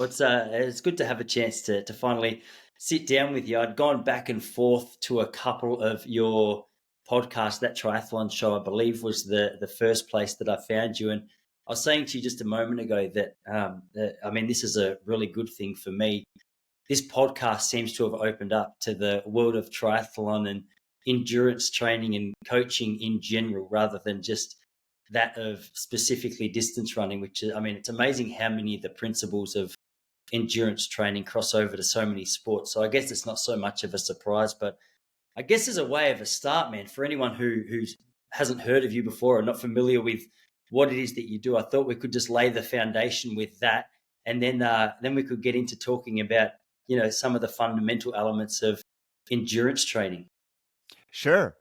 It's good to have a chance to finally sit down with you. I'd gone back and forth to a couple of your podcasts. That triathlon show, I believe, was the first place that I found you. And I was saying to you just a moment ago that I mean, this is a really good thing for me. This podcast seems to have opened up to the world of triathlon and endurance training and coaching in general, rather than just that of specifically distance running. Which is, I mean, it's amazing how many of the principles of endurance training cross over to so many sports. So I guess it's not so much of a surprise, but I guess as a way of a start, man, for anyone who hasn't heard of you before or not familiar with what it is that you do, I thought we could just lay the foundation with that, and then we could get into talking about some of the fundamental elements of endurance training. Sure.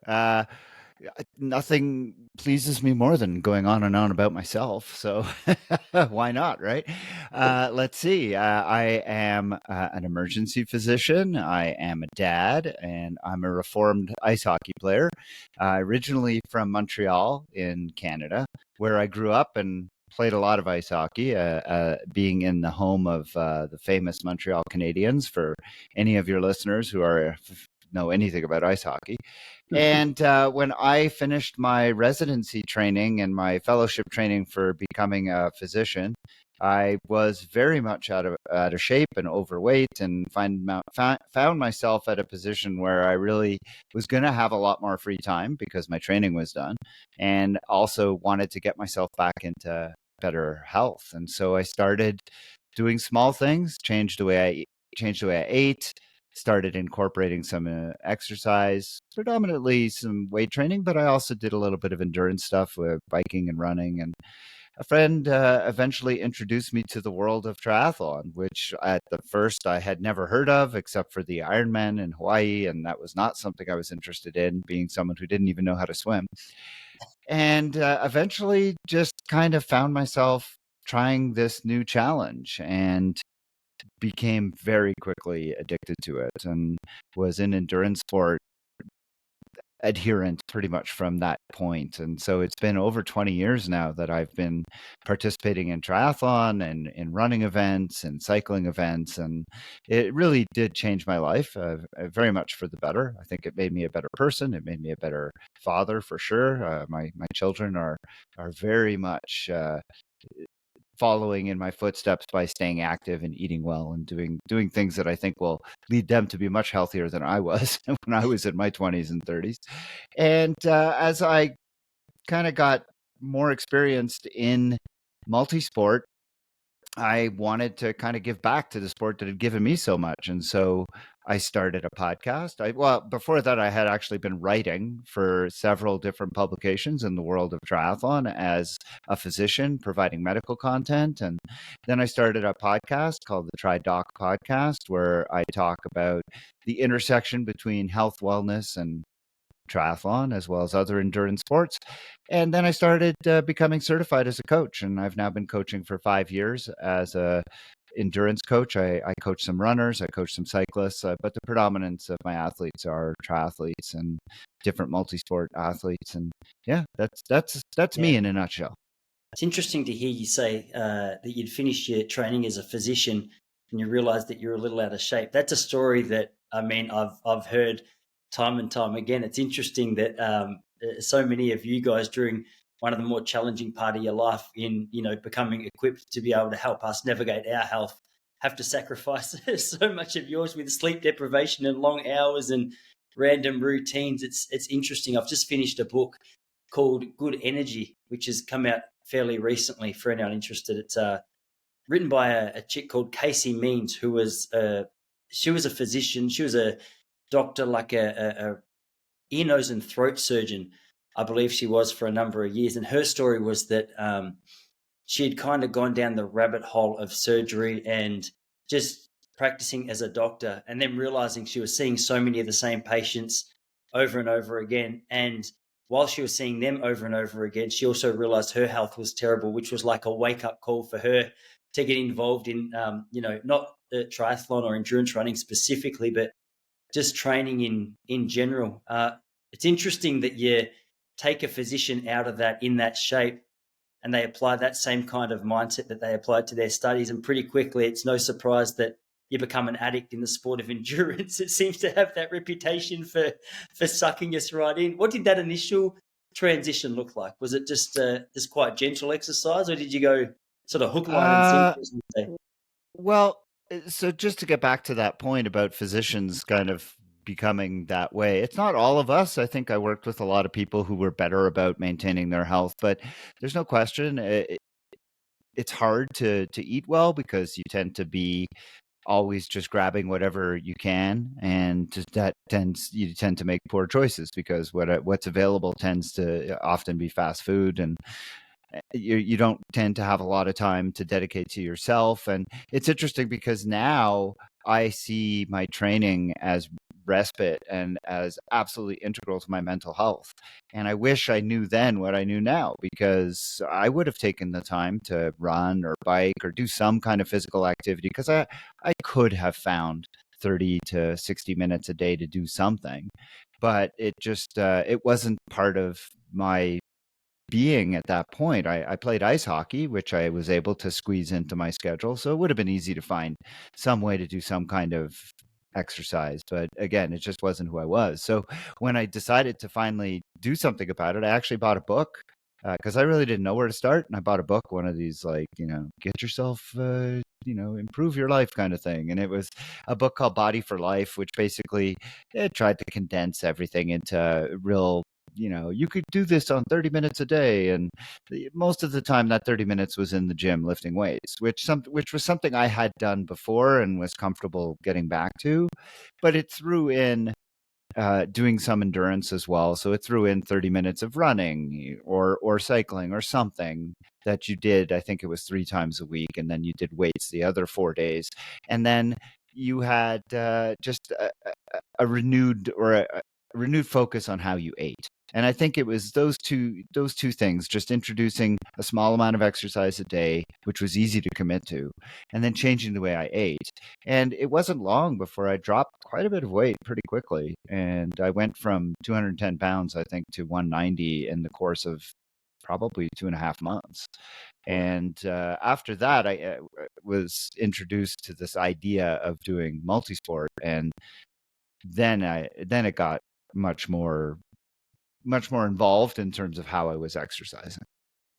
Nothing pleases me more than going on and on about myself. So why not, right? Let's see. I am an emergency physician. I am a dad, and I'm a reformed ice hockey player. Originally from Montreal in Canada, where I grew up and played a lot of ice hockey, being in the home of the famous Montreal Canadiens. For any of your listeners who know anything about ice hockey. And when I finished my residency training and my fellowship training for becoming a physician, I was very much out of shape and overweight, and found myself at a position where I really was going to have a lot more free time because my training was done, and also wanted to get myself back into better health. And so I started doing small things, changed the way I ate, started incorporating some exercise, predominantly some weight training, but I also did a little bit of endurance stuff with biking and running. And a friend eventually introduced me to the world of triathlon, which at the first I had never heard of except for the Ironman in Hawaii. And that was not something I was interested in, being someone who didn't even know how to swim. And eventually just kind of found myself trying this new challenge and became very quickly addicted to it, and was an endurance sport adherent pretty much from that point. And so it's been over 20 years now that I've been participating in triathlon and in running events and cycling events. And it really did change my life very much for the better. I think it made me a better person. It made me a better father for sure. My children are very much following in my footsteps by staying active and eating well and doing things that I think will lead them to be much healthier than I was when I was in my 20s and 30s. And as I kind of got more experienced in multi-sport, I wanted to kind of give back to the sport that had given me so much. And so I started a podcast. Well, before that, I had actually been writing for several different publications in the world of triathlon as a physician, providing medical content. And then I started a podcast called the TriDoc podcast, where I talk about the intersection between health, wellness, and triathlon, as well as other endurance sports. And then I started becoming certified as a coach, and I've now been coaching for 5 years as a endurance coach. I coach some runners, I coach some cyclists, but the predominance of my athletes are triathletes and different multi-sport athletes. And yeah, that's Yeah, me in a nutshell. it's interesting to hear you say that you'd finished your training as a physician and you realized that you're a little out of shape. That's a story that, I mean, I've heard time and time again. It's interesting that so many of you guys, during one of the more challenging part of your life, in becoming equipped to be able to help us navigate our health, have to sacrifice so much of yours with sleep deprivation and long hours and random routines. It's interesting. I've just finished a book called Good Energy, which has come out fairly recently for anyone interested. It's written by a chick called Casey Means, who was she was a physician. She was a doctor, like a ear, nose, and throat surgeon, I believe she was, for a number of years. And her story was that she had kind of gone down the rabbit hole of surgery and just practicing as a doctor, and then realizing she was seeing so many of the same patients over and over again. And while she was seeing them over and over again, she also realized her health was terrible, which was like a wake up call for her to get involved in, not triathlon or endurance running specifically, but just training in general. It's interesting that you take a physician out of that in that shape, and they apply that same kind of mindset that they applied to their studies. And pretty quickly, it's no surprise that you become an addict in the sport of endurance. It seems to have that reputation for sucking us right in. What did that initial transition look like? Was it just quite gentle exercise, or did you go sort of hook, line, and sinker, Uh, as we say? well, so just to get back to that point about physicians kind of becoming that way, it's not all of us. I think I worked with a lot of people who were better about maintaining their health, but there's no question it's hard to eat well because you tend to be always just grabbing whatever you can, and just that tends you tend to make poor choices because what's available tends to often be fast food, and you don't tend to have a lot of time to dedicate to yourself. And it's interesting because now I see my training as respite and as absolutely integral to my mental health. And I wish I knew then what I knew now, because I would have taken the time to run or bike or do some kind of physical activity, because I could have found 30 to 60 minutes a day to do something. But it wasn't part of my being at that point. I played ice hockey, which I was able to squeeze into my schedule. So it would have been easy to find some way to do some kind of exercise. But again, it just wasn't who I was. So when I decided to finally do something about it, I actually bought a book because I really didn't know where to start. And I bought a book, one of these, like, get yourself, improve your life kind of thing. And it was a book called Body for Life, which basically it tried to condense everything into real, you could do this on 30 minutes a day. And most of the time that 30 minutes was in the gym lifting weights, which was something I had done before and was comfortable getting back to. But it threw in doing some endurance as well. So it threw in 30 minutes of running or cycling or something that you did. I think it was 3 times a week, and then you did weights the other 4 days, and then you had just a renewed or a renewed focus on how you ate. And I think it was those two things, just introducing a small amount of exercise a day, which was easy to commit to, and then changing the way I ate. And it wasn't long before I dropped quite a bit of weight pretty quickly. And I went from 210 pounds, I think, to 190 in the course of probably 2.5 months. Wow. And after that, I was introduced to this idea of doing multisport. And then it got much more much more involved in terms of how I was exercising.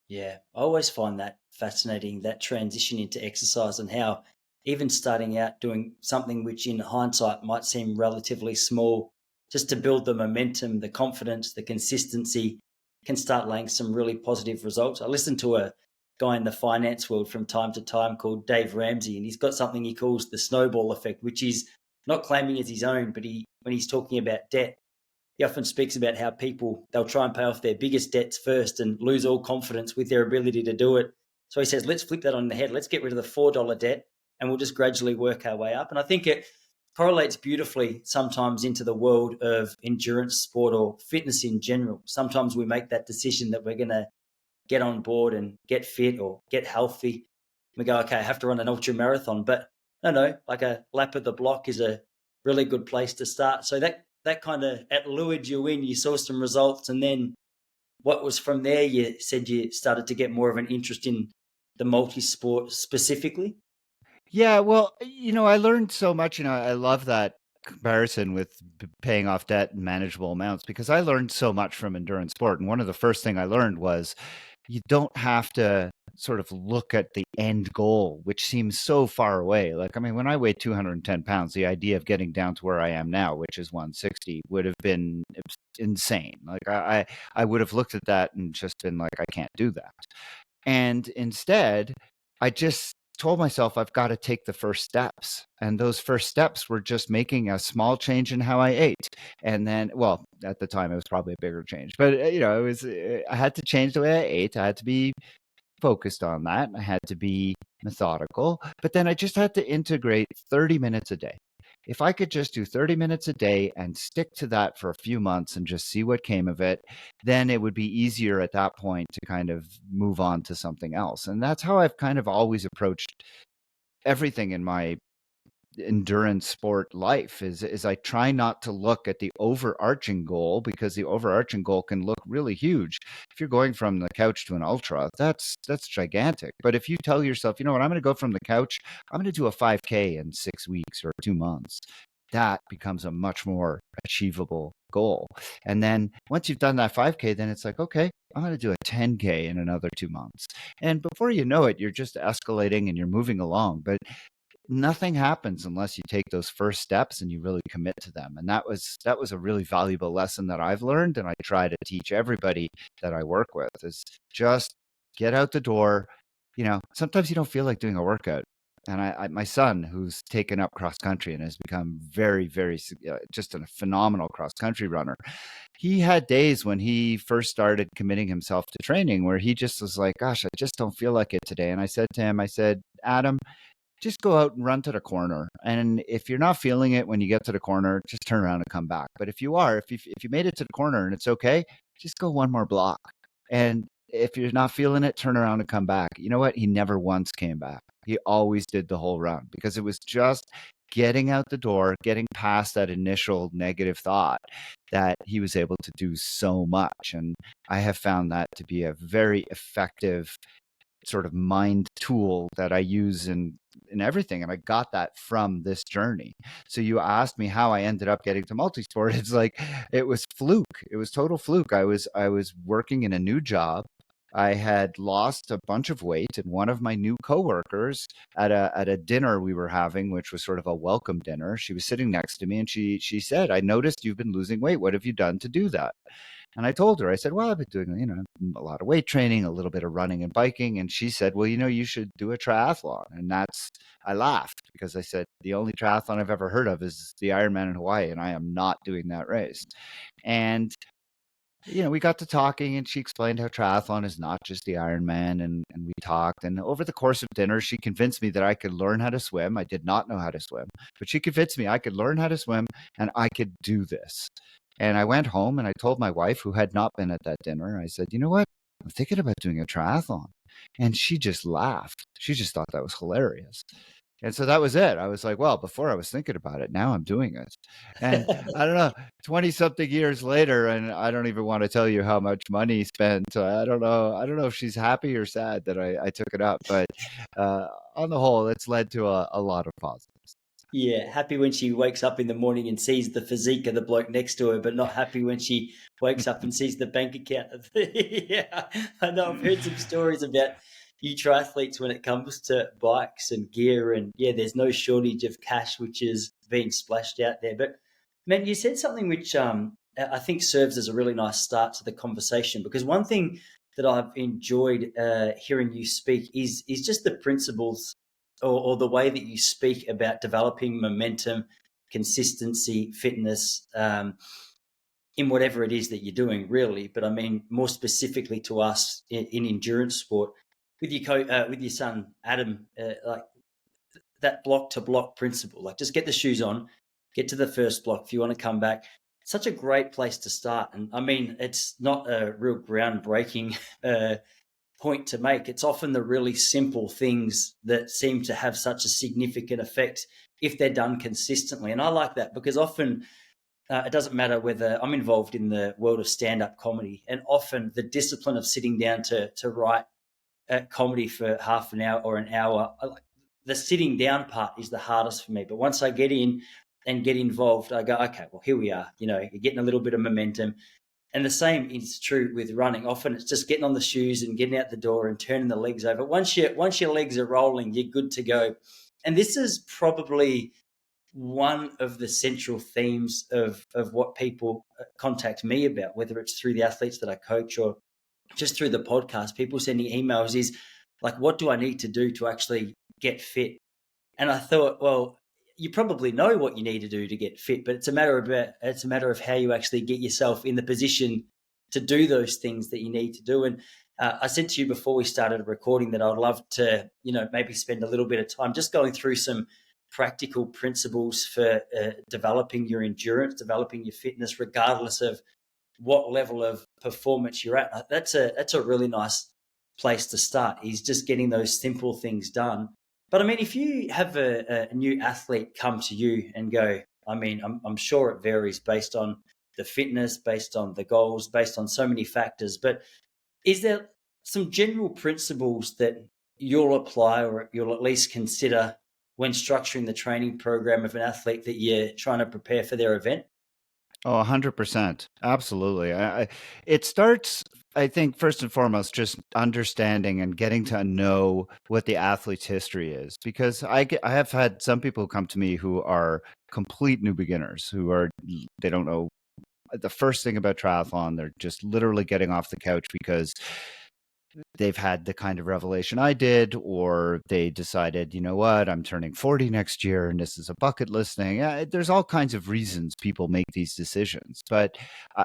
Yeah, I always find that fascinating, that transition into exercise, and how even starting out doing something which in hindsight might seem relatively small, just to build the momentum, the confidence, the consistency, can start laying some really positive results. I listen to a guy in the finance world from time to time called Dave Ramsey, and he's got something he calls the snowball effect, which is not claiming as his own, but when he's talking about debt, he often speaks about how people, they'll try and pay off their biggest debts first and lose all confidence with their ability to do it. So he says, let's flip that on the head. Let's get rid of the $4 debt, and we'll just gradually work our way up. And I think it correlates beautifully sometimes into the world of endurance sport or fitness in general. Sometimes we make that decision that we're going to get on board and get fit or get healthy. We go, okay, I have to run an ultra marathon, but no, like a lap of the block is a really good place to start. So that kind of it lured you in. You saw some results, and then what was from there? You said you started to get more of an interest in the multi sport specifically. Yeah, well, I learned so much. I love that comparison with paying off debt in manageable amounts, because I learned so much from endurance sport. And one of the first thing I learned was you don't have to sort of look at the end goal, which seems so far away. Like, I mean, when I weighed 210 pounds, the idea of getting down to where I am now, which is 160, would have been insane. Like, I would have looked at that and just been like, I can't do that. And instead, I just told myself I've got to take the first steps. And those first steps were just making a small change in how I ate. And then, well, at the time, it was probably a bigger change, but I had to change the way I ate. I had to be focused on that. I had to be methodical, but then I just had to integrate 30 minutes a day. If I could just do 30 minutes a day and stick to that for a few months and just see what came of it, then it would be easier at that point to kind of move on to something else. And that's how I've kind of always approached everything in my endurance sport life is I try not to look at the overarching goal, because the overarching goal can look really huge. If you're going from the couch to an ultra, that's gigantic. But if you tell yourself, you know what, I'm going to go from the couch, I'm going to do a 5K in 6 weeks or 2 months, that becomes a much more achievable goal. And then once you've done that 5K, then it's like, okay, I'm going to do a 10K in another 2 months. And before you know it, you're just escalating and you're moving along. But nothing happens unless you take those first steps and you really commit to them. And that was a really valuable lesson that I've learned, and I try to teach everybody that I work with, is just get out the door. Sometimes you don't feel like doing a workout. And my son, who's taken up cross country and has become very, very, just a phenomenal cross country runner, he had days when he first started committing himself to training where he just was like, gosh, I just don't feel like it today. And I said to him, I said, Adam, just go out and run to the corner. And if you're not feeling it when you get to the corner, just turn around and come back. But if you are, if you made it to the corner and it's okay, just go one more block. And if you're not feeling it, turn around and come back. You know what? He never once came back. He always did the whole run, because it was just getting out the door, getting past that initial negative thought, that he was able to do so much. And I have found that to be a very effective sort of mind tool that I use in everything. And I got that from this journey. So you asked me how I ended up getting to multisport. It's like, it was fluke. It was total fluke. I was working in a new job. I had lost a bunch of weight, and one of my new coworkers at a dinner we were having, which was sort of a welcome dinner, she was sitting next to me, and she said, I noticed you've been losing weight. What have you done to do that? And I told her, I said, well, I've been doing, a lot of weight training, a little bit of running and biking. And she said, well, you should do a triathlon. And I laughed, because I said, the only triathlon I've ever heard of is the Ironman in Hawaii, and I am not doing that race. And we got to talking, and she explained how triathlon is not just the Ironman, and we talked. And over the course of dinner, she convinced me that I could learn how to swim. I did not know how to swim, but she convinced me I could learn how to swim and I could do this. And I went home and I told my wife, who had not been at that dinner, I said, you know what? I'm thinking about doing a triathlon. And she just laughed. She just thought that was hilarious. And so that was it. I was like, well, before I was thinking about it, now I'm doing it. And I don't know, 20 something years later, and I don't even want to tell you how much money spent. I don't know. I don't know if she's happy or sad that I took it up, but on the whole, it's led to a lot of positives. Yeah, happy when she wakes up in the morning and sees the physique of the bloke next to her, but not happy when she wakes up and sees the bank account. Yeah, I know. I've heard some stories about you triathletes when it comes to bikes and gear, and yeah, there's no shortage of cash which is being splashed out there. But man, you said something which I think serves as a really nice start to the conversation, because one thing that I've enjoyed hearing you speak is just the principles, or the way that you speak about developing momentum, consistency, fitness, in whatever it is that you're doing, really. But I mean, more specifically to us in endurance sport, with with your son Adam, like that block to block principle. Like, just get the shoes on, get to the first block. If you want to come back, such a great place to start. And I mean, it's not a real groundbreaking point to make. It's often the really simple things that seem to have such a significant effect if they're done consistently. And I like that, because often it doesn't matter whether I'm involved in the world of stand-up comedy, and often the discipline of sitting down to write comedy for half an hour or an hour, the sitting down part is the hardest for me. But once I get in and get involved, I go, okay, well, here we are. You're getting a little bit of momentum. And the same is true with running. Often it's just getting on the shoes and getting out the door and turning the legs over. Once your legs are rolling, you're good to go. And this is probably one of the central themes of what people contact me about, whether it's through the athletes that I coach or just through the podcast. People sending emails is like, what do I need to do to actually get fit? And I thought, well, you probably know what you need to do to get fit, but it's a matter of how you actually get yourself in the position to do those things that you need to do. And I said to you before we started recording that I'd love to, maybe spend a little bit of time just going through some practical principles for developing your endurance, developing your fitness, regardless of what level of performance you're at. That's a really nice place to start, is just getting those simple things done. But I mean, if you have a new athlete come to you and go, I mean, I'm sure it varies based on the fitness, based on the goals, based on so many factors. But is there some general principles that you'll apply or you'll at least consider when structuring the training program of an athlete that you're trying to prepare for their event? Oh, 100%. Absolutely. It starts, I think, first and foremost, just understanding and getting to know what the athlete's history is. Because I have had some people come to me who are complete new beginners, they don't know the first thing about triathlon. They're just literally getting off the couch because they've had the kind of revelation I did, or they decided, you know what, I'm turning 40 next year and this is a bucket list thing. There's all kinds of reasons people make these decisions, but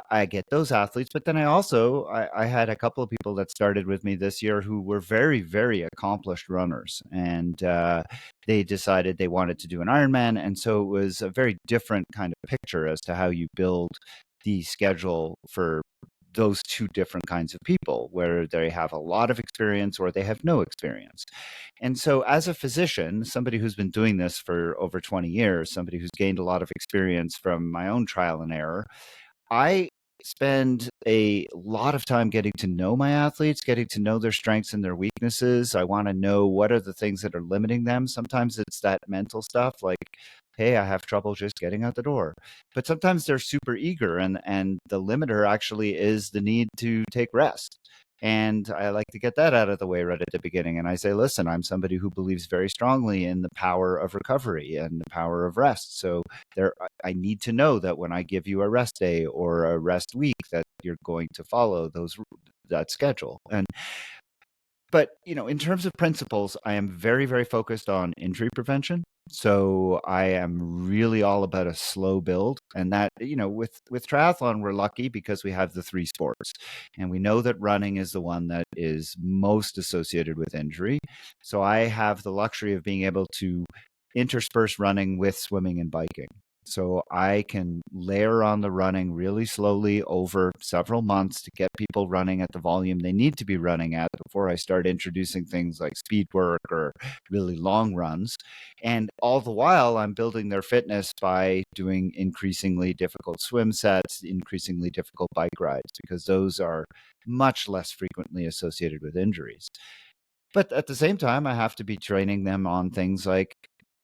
I get those athletes. But then I had a couple of people that started with me this year who were very, very accomplished runners, and they decided they wanted to do an Ironman. And so it was a very different kind of picture as to how you build the schedule for those two different kinds of people, where they have a lot of experience or they have no experience. And so, as a physician, somebody who's been doing this for over 20 years, somebody who's gained a lot of experience from my own trial and error, I spend a lot of time getting to know my athletes, getting to know their strengths and their weaknesses. I want to know what are the things that are limiting them. Sometimes it's that mental stuff like, hey, I have trouble just getting out the door. But sometimes they're super eager, and the limiter actually is the need to take rest. And I like to get that out of the way right at the beginning. And I say, listen, I'm somebody who believes very strongly in the power of recovery and the power of rest. So I need to know that when I give you a rest day or a rest week, that you're going to follow that schedule. But in terms of principles, I am very, very focused on injury prevention. So I am really all about a slow build. And that, with triathlon, we're lucky because we have the three sports. And we know that running is the one that is most associated with injury. So I have the luxury of being able to intersperse running with swimming and biking. So I can layer on the running really slowly over several months to get people running at the volume they need to be running at before I start introducing things like speed work or really long runs. And all the while, I'm building their fitness by doing increasingly difficult swim sets, increasingly difficult bike rides, because those are much less frequently associated with injuries. But at the same time, I have to be training them on things like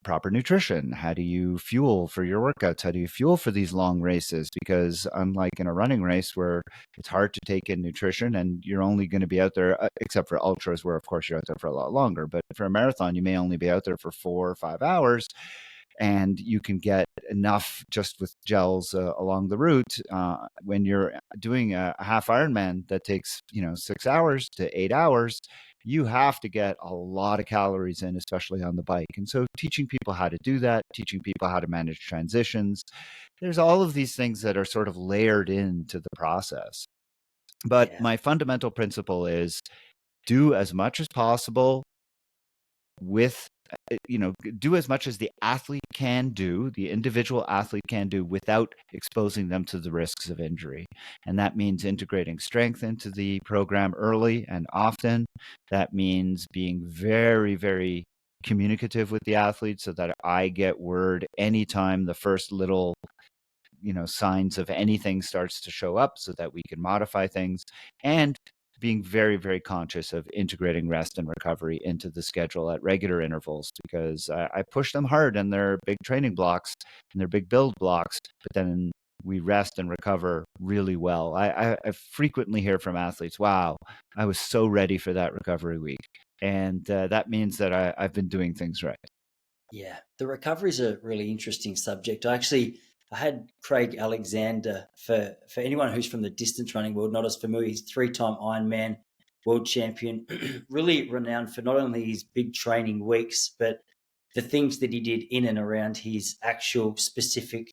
proper nutrition. How do you fuel for your workouts? How do you fuel for these long races? Because unlike in a running race where it's hard to take in nutrition and you're only going to be out there, except for ultras where of course you're out there for a lot longer, but for a marathon, you may only be out there for 4 or 5 hours, and you can get enough just with gels along the route. When you're doing a half Ironman that takes 6 hours to 8 hours, you have to get a lot of calories in, especially on the bike. And so teaching people how to do that, teaching people how to manage transitions, there's all of these things that are sort of layered into the process. But Yeah, my fundamental principle is do as much as possible with do as much as the athlete can do, the individual athlete can do, without exposing them to the risks of injury. And that means integrating strength into the program early and often. That means being very, very communicative with the athlete so that I get word anytime the first little signs of anything starts to show up so that we can modify things, and being very, very conscious of integrating rest and recovery into the schedule at regular intervals, because I push them hard in their big training blocks and their big build blocks, but then we rest and recover really well. I frequently hear from athletes, wow, I was so ready for that recovery week. And that means that I've been doing things right. yeah. The recovery is a really interesting subject. I had Craig Alexander, for anyone who's from the distance running world, not as familiar. He's three-time Ironman world champion, really renowned for not only his big training weeks, but the things that he did in and around his actual specific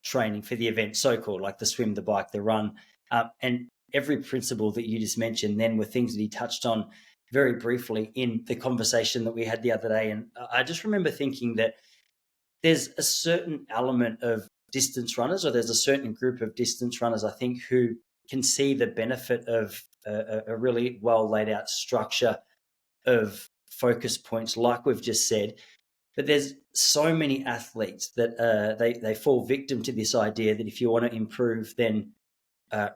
training for the event, so called, like the swim, the bike, the run, and every principle that you just mentioned. Then were things that he touched on very briefly in the conversation that we had the other day, and I just remember thinking that there's a certain element of distance runners, or there's a certain group of distance runners, I think, who can see the benefit of a really well laid out structure of focus points, like we've just said. But there's so many athletes that they fall victim to this idea that if you want to improve, then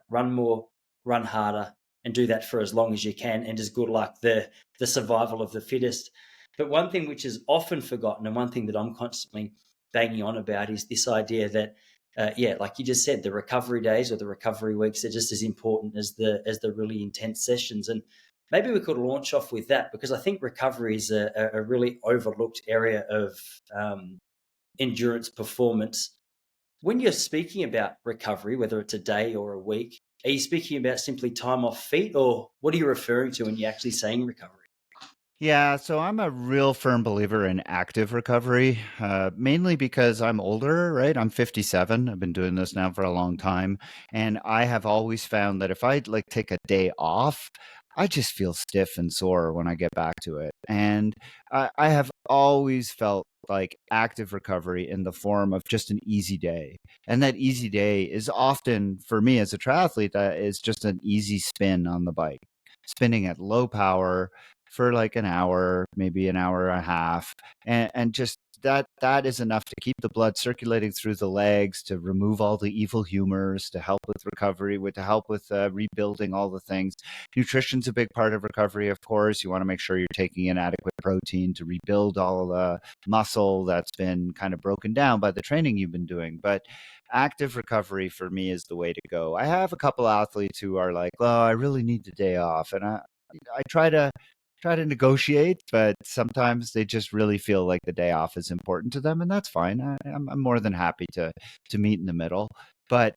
run more, run harder, and do that for as long as you can, and just good luck, the survival of the fittest. But one thing which is often forgotten, and one thing that I'm constantly banging on about, is this idea that yeah, like you just said, the recovery days or the recovery weeks are just as important as the really intense sessions. And maybe we could launch off with that, because I think recovery is a really overlooked area of endurance performance. When you're speaking about recovery, whether it's a day or a week, are you speaking about simply time off feet, or what are you referring to when you're actually saying recovery? Yeah, so I'm a real firm believer in active recovery, mainly because I'm older, right? I'm 57. I've been doing this now for a long time. And I have always found that if I like take a day off, I just feel stiff and sore when I get back to it. And I have always felt like active recovery in the form of just an easy day. And that easy day is often, for me as a triathlete, is just an easy spin on the bike, spinning at low power for like an hour, maybe an hour and a half, and just that is enough to keep the blood circulating through the legs, to remove all the evil humors, to help with recovery, to help with rebuilding all the things. Nutrition's a big part of recovery, of course. You want to make sure you're taking in adequate protein to rebuild all the muscle that's been kind of broken down by the training you've been doing. But active recovery for me is the way to go. I have a couple athletes who are like, well, I really need the day off, and I try to negotiate, but sometimes they just really feel like the day off is important to them, and that's fine. I'm more than happy to meet in the middle. But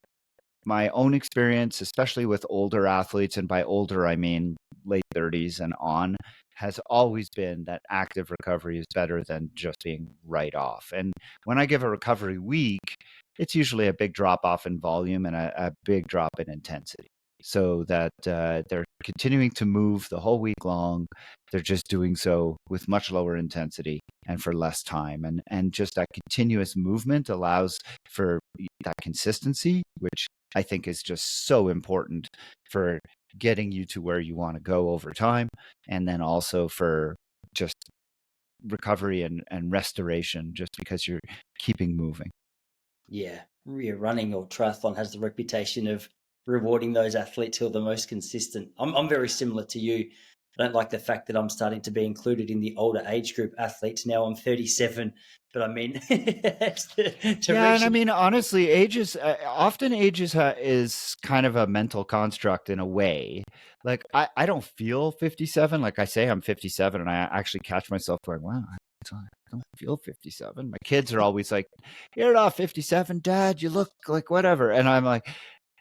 my own experience, especially with older athletes, and by older I mean late 30s and on, has always been that active recovery is better than just being right off. And when I give a recovery week, it's usually a big drop off in volume and a big drop in intensity, so that they're continuing to move the whole week long. They're just doing so with much lower intensity and for less time. And just that continuous movement allows for that consistency, which I think is just so important for getting you to where you want to go over time. And then also for just recovery and restoration, just because you're keeping moving. Yeah, running or triathlon has the reputation of rewarding those athletes who are the most consistent. I'm very similar to you. I don't like the fact that I'm starting to be included in the older age group athletes. Now I'm 37, but I mean, to Yeah, and reach I it. mean, honestly, age is kind of a mental construct in a way. Like I don't feel 57. Like I say, I'm 57, and I actually catch myself going, "Wow, I don't feel 57." My kids are always like, "You're not 57, Dad. You look like whatever," and I'm like,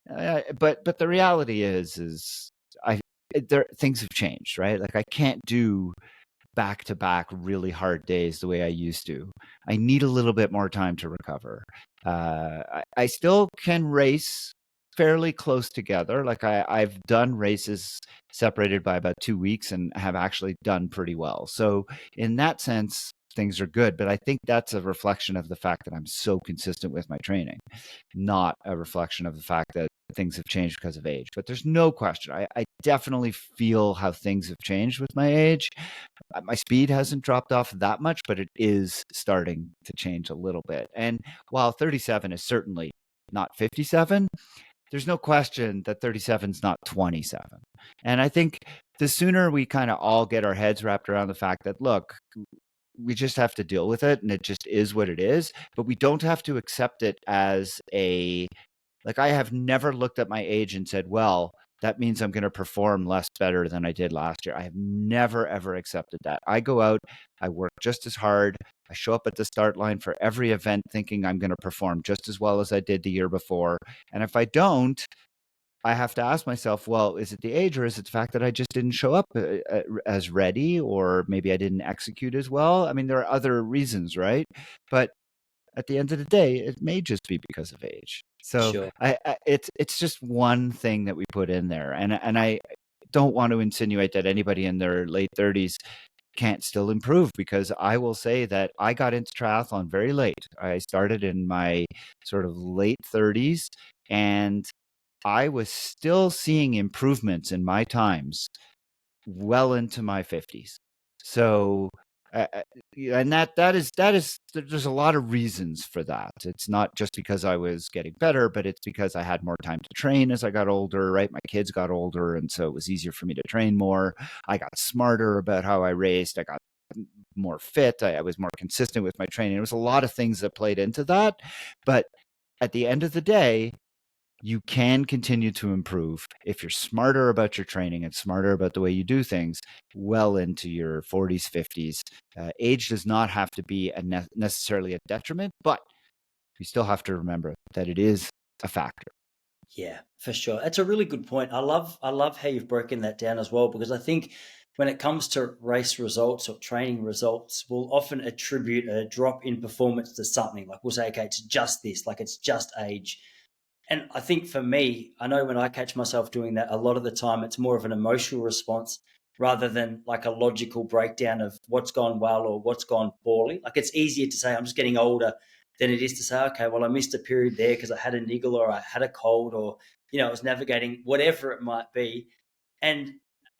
but the reality is I there things have changed, right? Like I can't do back to back really hard days the way I used to. I need a little bit more time to recover. I still can race fairly close together. Like I've done races separated by about 2 weeks and have actually done pretty well. So in that sense, things are good. But I think that's a reflection of the fact that I'm so consistent with my training, not a reflection of the fact that things have changed because of age. But there's no question. I definitely feel how things have changed with my age. My speed hasn't dropped off that much, but it is starting to change a little bit. And while 37 is certainly not 57, there's no question that 37 is not 27. And I think the sooner we kind of all get our heads wrapped around the fact that, look, we just have to deal with it and it just is what it is, but we don't have to accept it as a like, I have never looked at my age and said, well, that means I'm going to perform less better than I did last year. I have never, ever accepted that. I go out, I work just as hard. I show up at the start line for every event thinking I'm going to perform just as well as I did the year before. And if I don't, I have to ask myself, well, is it the age or is it the fact that I just didn't show up as ready, or maybe I didn't execute as well? I mean, there are other reasons, right? But at the end of the day, it may just be because of age. So Sure. it's just one thing that we put in there, and I don't want to insinuate that anybody in their late 30s can't still improve, because I will say that I got into triathlon very late. I started in my sort of late 30s, and I was still seeing improvements in my times well into my 50s. So, yeah, and that is there's a lot of reasons for that. It's not just because I was getting better, but it's because I had more time to train as I got older, right? My kids got older, and so it was easier for me to train more. I got smarter about how I raced. I got more fit. I was more consistent with my training. There was a lot of things that played into that. But at the end of the day, you can continue to improve if you're smarter about your training and smarter about the way you do things well into your 40s, 50s. Age does not have to be necessarily a detriment, but you still have to remember that it is a factor. Yeah, for sure. That's a really good point. I love how you've broken that down as well, because I think when it comes to race results or training results, we'll often attribute a drop in performance to something. Like we'll say, okay, it's just this, like it's just age. And I think for me, I know when I catch myself doing that, a lot of the time it's more of an emotional response rather than like a logical breakdown of what's gone well or what's gone poorly. Like it's easier to say I'm just getting older than it is to say, okay, well, I missed a period there because I had a niggle or I had a cold or, I was navigating whatever it might be. And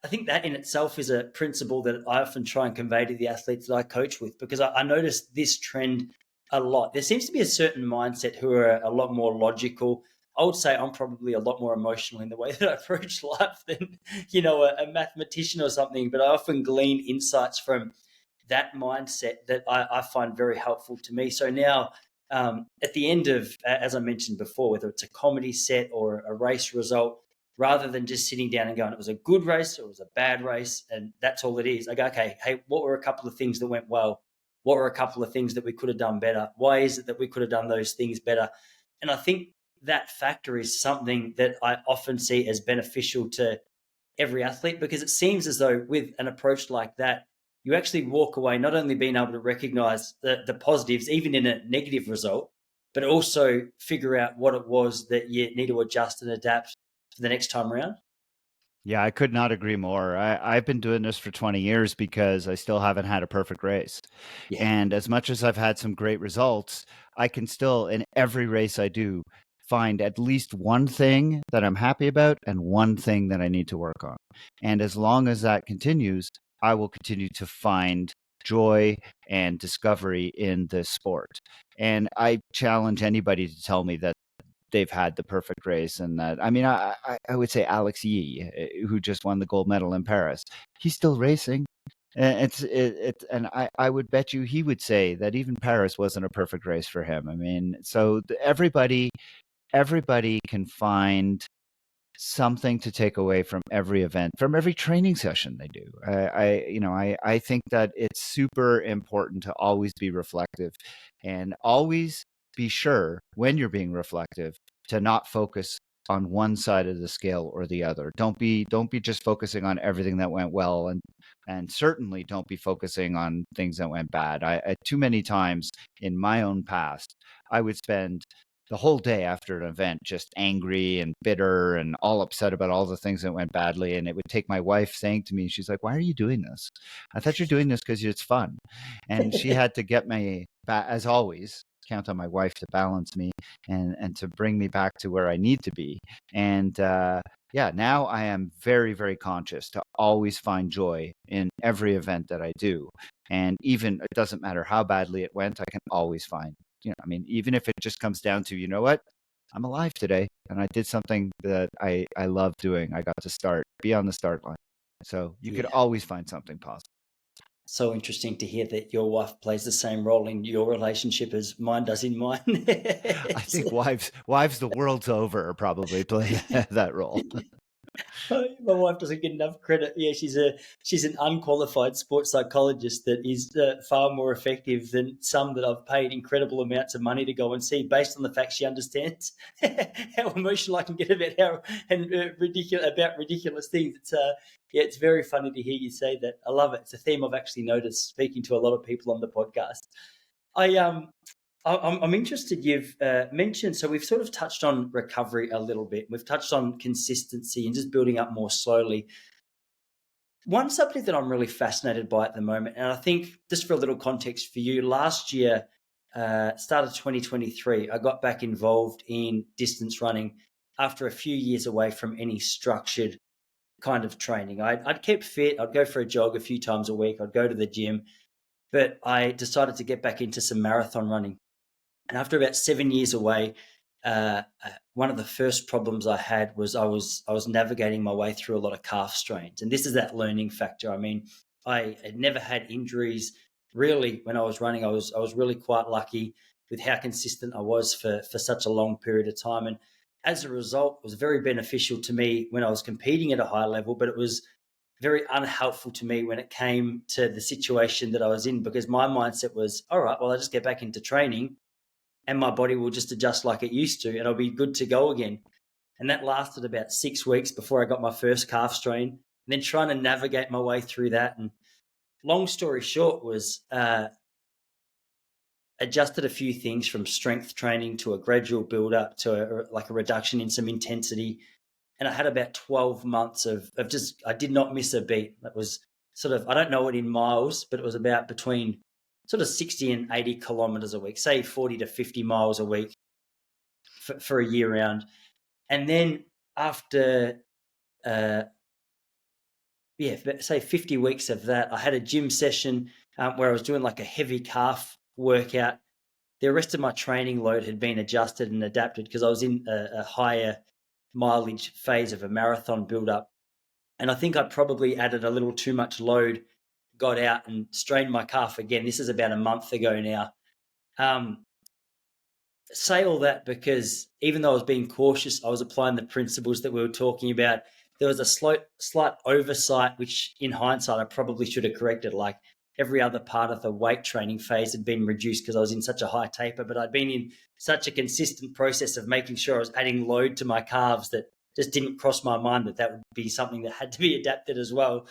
I think that in itself is a principle that I often try and convey to the athletes that I coach with, because I noticed this trend a lot. There seems to be a certain mindset who are a lot more logical. I would say I'm probably a lot more emotional in the way that I approach life than, a mathematician or something, but I often glean insights from that mindset that I find very helpful to me. So now, at the end of, as I mentioned before, whether it's a comedy set or a race result, rather than just sitting down and going, it was a good race or it was a bad race, and that's all it is, I go, okay, hey, what were a couple of things that went well? What were a couple of things that we could have done better? Why is it that we could have done those things better? And I think that factor is something that I often see as beneficial to every athlete, because it seems as though with an approach like that, you actually walk away not only being able to recognize the positives, even in a negative result, but also figure out what it was that you need to adjust and adapt for the next time around. Yeah, I could not agree more. I've been doing this for 20 years because I still haven't had a perfect race. Yeah. And as much as I've had some great results, I can still, in every race I do, find at least one thing that I'm happy about and one thing that I need to work on. And as long as that continues, I will continue to find joy and discovery in this sport. And I challenge anybody to tell me that they've had the perfect race. And that, I mean, I would say Alex Yee, who just won the gold medal in Paris, he's still racing. And and I would bet you he would say that even Paris wasn't a perfect race for him. I mean, so everybody can find something to take away from every event, from every training session they do. I think that it's super important to always be reflective, and always be sure when you're being reflective to not focus on one side of the scale or the other. Don't be just focusing on everything that went well, and certainly don't be focusing on things that went bad. I too many times in my own past, I would spend the whole day after an event just angry and bitter and all upset about all the things that went badly. And it would take my wife saying to me, she's like, "Why are you doing this? I thought you're doing this because it's fun." And she had to get me back, as always, count on my wife to balance me and to bring me back to where I need to be. And yeah, now I am very, very conscious to always find joy in every event that I do. And even it doesn't matter how badly it went, I can always find, I mean, even if it just comes down to, you know what, I'm alive today and I did something that I love doing. I got to be on the start line. So you could Yeah. always find something positive. So interesting to hear that your wife plays the same role in your relationship as mine does in mine. I think wives the world's over probably play that role. My wife doesn't get enough credit. Yeah, she's an unqualified sports psychologist that is far more effective than some that I've paid incredible amounts of money to go and see, based on the fact she understands how emotional I can get about ridiculous things. Yeah, it's very funny to hear you say that. I love it. It's a theme I've actually noticed speaking to a lot of people on the podcast. I I'm interested. You've mentioned, so we've sort of touched on recovery a little bit. We've touched on consistency and just building up more slowly. One subject that I'm really fascinated by at the moment, and I think just for a little context for you, last year, start of 2023, I got back involved in distance running after a few years away from any structured kind of training. I'd keep fit. I'd go for a jog a few times a week. I'd go to the gym, but I decided to get back into some marathon running. And after about 7 years away, one of the first problems I had was I was navigating my way through a lot of calf strains, and this is that learning factor. I mean, I had never had injuries really when I was running. I was really quite lucky with how consistent I was for such a long period of time, and as a result, it was very beneficial to me when I was competing at a high level. But it was very unhelpful to me when it came to the situation that I was in, because my mindset was, all right, well, I just get back into training and my body will just adjust like it used to and I'll be good to go again. And that lasted about 6 weeks before I got my first calf strain. And then trying to navigate my way through that. And long story short was adjusted a few things from strength training to a gradual build up to like a reduction in some intensity. And I had about 12 months of just, I did not miss a beat. That was sort of, I don't know it in miles, but it was about between sort of 60 and 80 kilometers a week, say 40 to 50 miles a week for a year round. And then after, uh, yeah, say 50 weeks of that, I had a gym session where I was doing like a heavy calf workout. The rest of my training load had been adjusted and adapted because I was in a higher mileage phase of a marathon build up. And I think I probably added a little too much load, got out and strained my calf again. This is about a month ago now. Say all that because even though I was being cautious, I was applying the principles that we were talking about. There was a slight oversight, which in hindsight, I probably should have corrected. Like every other part of the weight training phase had been reduced because I was in such a high taper, but I'd been in such a consistent process of making sure I was adding load to my calves that just didn't cross my mind that that would be something that had to be adapted as well.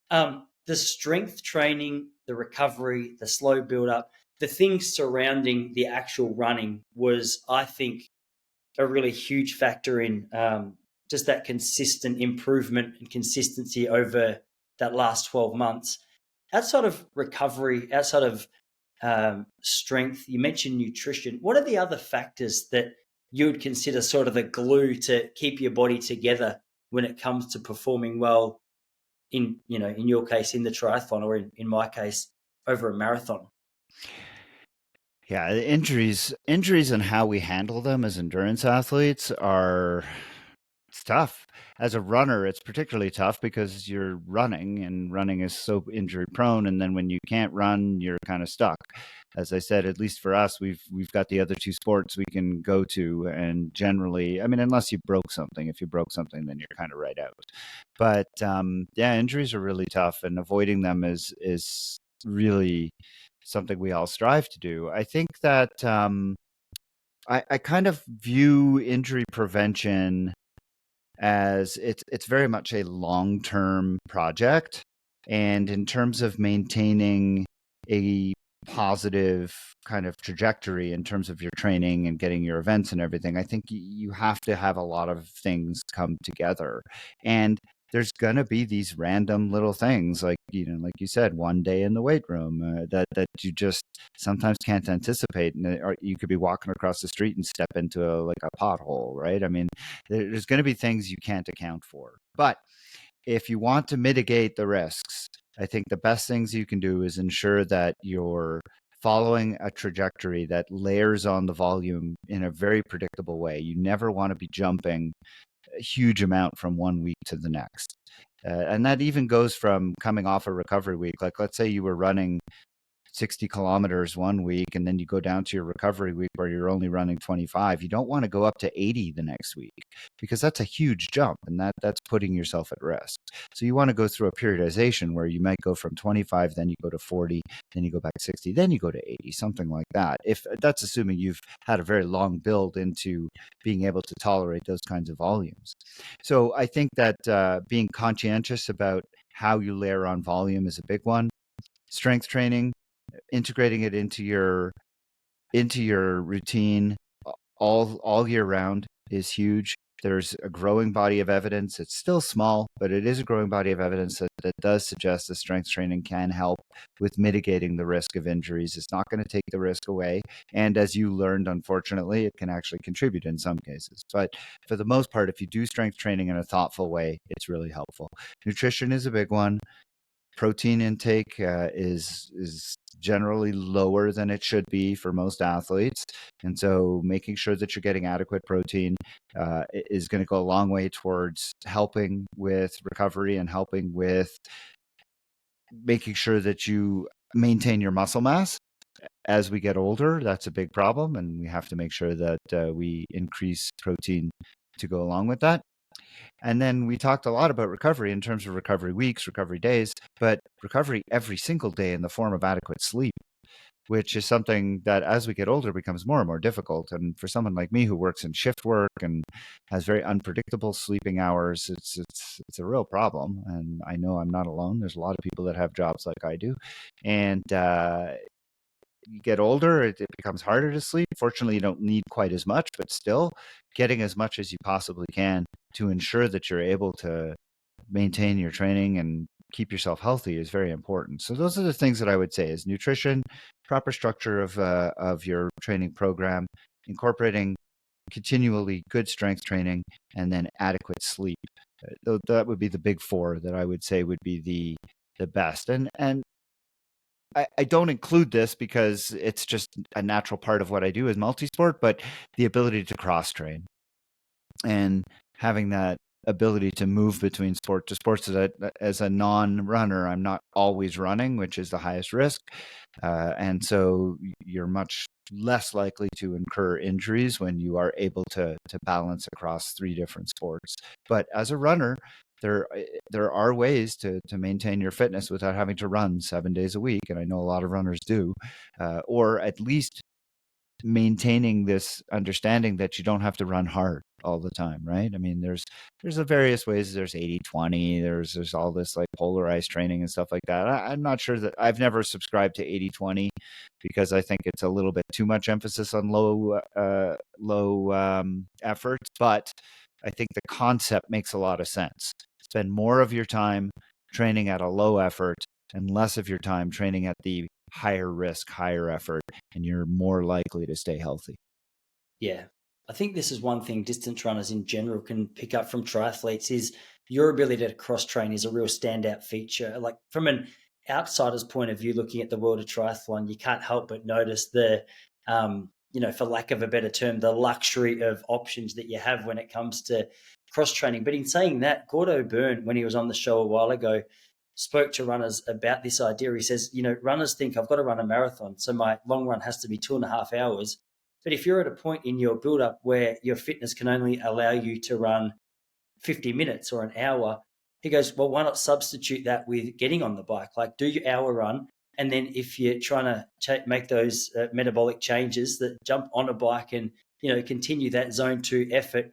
The strength training, the recovery, the slow build up, the things surrounding the actual running was, I think, a really huge factor in just that consistent improvement and consistency over that last 12 months. Outside of recovery, outside of strength, you mentioned nutrition. What are the other factors that you would consider sort of the glue to keep your body together when it comes to performing well in, in your case, in the triathlon, or in my case, over a marathon? Yeah, injuries and how we handle them as endurance athletes are it's tough. As a runner, it's particularly tough because you're running and running is so injury prone. And then when you can't run, you're kind of stuck. As I said, at least for us, we've got the other two sports we can go to. And generally, I mean, unless you broke something, if you broke something, then you're kind of right out. But yeah, injuries are really tough, and avoiding them is really something we all strive to do. I think that I kind of view injury prevention as it's very much a long-term project. And in terms of maintaining a positive kind of trajectory in terms of your training and getting your events and everything, I think you have to have a lot of things come together. And there's going to be these random little things like, like you said, one day in the weight room that you just sometimes can't anticipate. And or you could be walking across the street and step into like a pothole, right? I mean, there's going to be things you can't account for. But if you want to mitigate the risks, I think the best things you can do is ensure that you're following a trajectory that layers on the volume in a very predictable way. You never want to be jumping a huge amount from one week to the next. And that even goes from coming off a recovery week. Like, let's say you were running 60 kilometers one week and then you go down to your recovery week where you're only running 25. You don't want to go up to 80 the next week because that's a huge jump, and that's putting yourself at risk. So you want to go through a periodization where you might go from 25, then you go to 40, then you go back to 60, then you go to 80, something like that. If that's assuming you've had a very long build into being able to tolerate those kinds of volumes. So I think that being conscientious about how you layer on volume is a big one. Strength training, integrating it into your routine all year round is huge. There's a growing body of evidence. It's still small, but it is a growing body of evidence that does suggest that strength training can help with mitigating the risk of injuries. It's not going to take the risk away. And as you learned, unfortunately, it can actually contribute in some cases. But for the most part, if you do strength training in a thoughtful way, it's really helpful. Nutrition is a big one. Protein intake is generally lower than it should be for most athletes, and so making sure that you're getting adequate protein is going to go a long way towards helping with recovery and helping with making sure that you maintain your muscle mass. As we get older, that's a big problem, and we have to make sure that we increase protein to go along with that. And then we talked a lot about recovery in terms of recovery weeks, recovery days, but recovery every single day in the form of adequate sleep, which is something that as we get older becomes more and more difficult. And for someone like me who works in shift work and has very unpredictable sleeping hours, it's a real problem. And I know I'm not alone. There's a lot of people that have jobs like I do. And you get older, it becomes harder to sleep. Fortunately, you don't need quite as much, but still getting as much as you possibly can to ensure that you're able to maintain your training and keep yourself healthy is very important. So those are the things that I would say is nutrition, proper structure of your training program, incorporating continually good strength training, and then adequate sleep. That would be the big four that I would say would be the best. And I don't include this because it's just a natural part of what I do as multisport, but the ability to cross train and having that ability to move between sport to sport so that as a non-runner, I'm not always running, which is the highest risk. And so you're much less likely to incur injuries when you are able to balance across three different sports. But as a runner, there are ways to maintain your fitness without having to run 7 days a week. And I know a lot of runners do, or at least maintaining this understanding that you don't have to run hard all the time, right? I mean, there's a various ways. There's 80-20, there's all this like polarized training and stuff like that. I'm not sure that I've never subscribed to 80-20 because I think it's a little bit too much emphasis on low effort, but I think the concept makes a lot of sense. Spend more of your time training at a low effort and less of your time training at the higher risk, higher effort, and you're more likely to stay healthy. Yeah. I think this is one thing distance runners in general can pick up from triathletes is your ability to cross train is a real standout feature. Like from an outsider's point of view, looking at the world of triathlon, you can't help but notice for lack of a better term, the luxury of options that you have when it comes to cross training. But in saying that, Gordo Byrne, when he was on the show a while ago, spoke to runners about this idea. He says, runners think I've got to run a marathon, so my long run has to be 2.5 hours. But if you're at a point in your build up where your fitness can only allow you to run 50 minutes or an hour, he goes, well, why not substitute that with getting on the bike? Like do your hour run. And then if you're trying to make those metabolic changes, that jump on a bike and, continue that zone 2 effort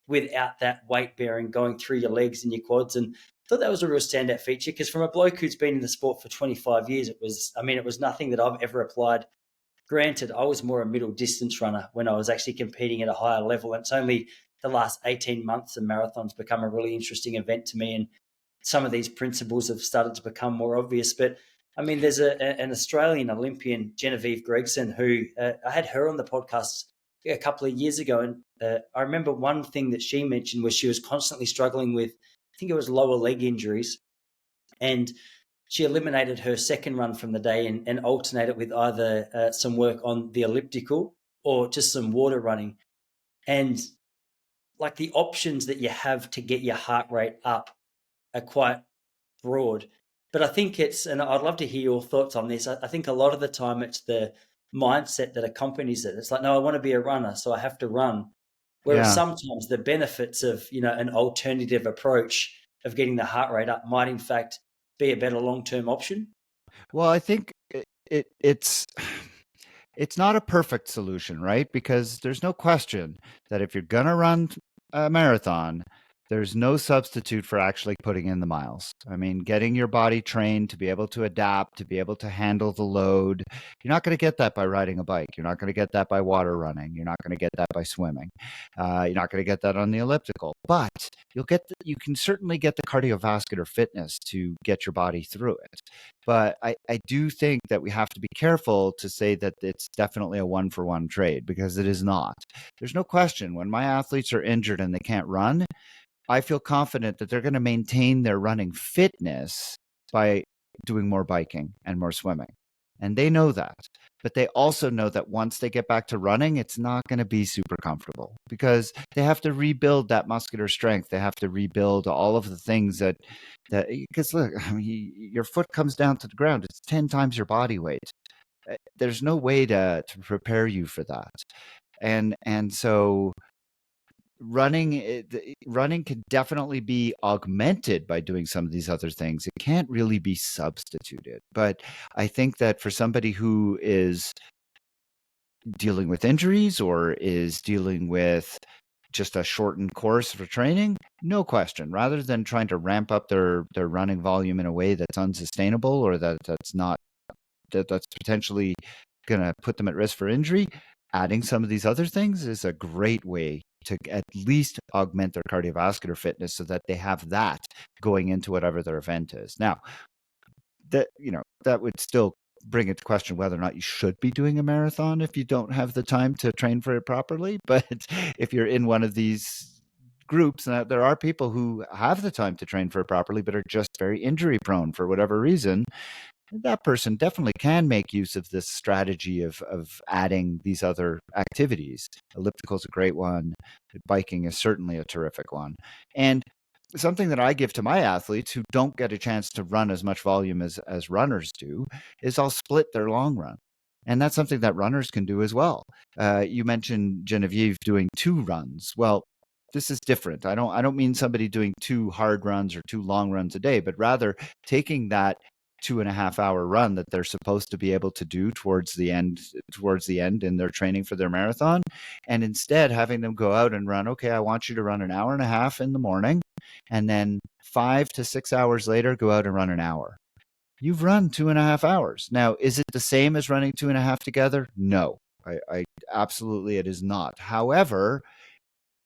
without that weight bearing going through your legs and your quads. And I thought that was a real standout feature because from a bloke who's been in the sport for 25 years, it was nothing that I've ever applied. Granted, I was more a middle distance runner when I was actually competing at a higher level. And it's only the last 18 months that marathons become a really interesting event to me. And some of these principles have started to become more obvious. But I mean, there's an Australian Olympian, Genevieve Gregson, who I had her on the podcast a couple of years ago. And I remember one thing that she mentioned was she was constantly struggling with, I think it was lower leg injuries. And she eliminated her second run from the day and alternated with either some work on the elliptical or just some water running. And like the options that you have to get your heart rate up are quite broad. But I think and I'd love to hear your thoughts on this. I think a lot of the time it's the mindset that accompanies it. It's like, no, I want to be a runner, so I have to run. Whereas Yeah. sometimes the benefits of, an alternative approach of getting the heart rate up might in fact be a better long-term option. Well, I think it's not a perfect solution, right? Because there's no question that if you're gonna run a marathon, There's no substitute for actually putting in the miles. I mean, getting your body trained to be able to adapt, to be able to handle the load. You're not going to get that by riding a bike. You're not going to get that by water running. You're not going to get that by swimming. You're not going to get that on the elliptical. But you can certainly get the cardiovascular fitness to get your body through it. But I do think that we have to be careful to say that it's definitely a one-for-one trade, because it is not. There's no question when my athletes are injured and they can't run, I feel confident that they're going to maintain their running fitness by doing more biking and more swimming. And they know that. But they also know that once they get back to running, it's not going to be super comfortable, because they have to rebuild that muscular strength. They have to rebuild all of the things because look, I mean, your foot comes down to the ground. It's 10 times your body weight. There's no way to prepare you for that. And so running can definitely be augmented by doing some of these other things. It can't really be substituted. But I think that for somebody who is dealing with injuries or is dealing with just a shortened course for training, no question, rather than trying to ramp up their running volume in a way that's unsustainable, or that's potentially going to put them at risk for injury, adding some of these other things is a great way to at least augment their cardiovascular fitness, so that they have that going into whatever their event is. Now, that would still bring into question whether or not you should be doing a marathon if you don't have the time to train for it properly. But if you're in one of these groups, there are people who have the time to train for it properly but are just very injury prone for whatever reason, that person definitely can make use of this strategy of adding these other activities. Elliptical is a great one. Biking is certainly a terrific one. And something that I give to my athletes who don't get a chance to run as much volume as runners do is I'll split their long run. And that's something that runners can do as well. You mentioned Genevieve doing 2 runs. Well, this is different. I don't mean somebody doing 2 hard runs or 2 long runs a day, but rather taking that 2.5 hour run that they're supposed to be able to do towards the end in their training for their marathon, and instead having them go out and run. Okay, I want you to run an hour and a half in the morning, and then 5 to 6 hours later go out and run an hour. You've run 2.5 hours. Now, is it the same as running 2.5 together? No, I absolutely, it is not. However,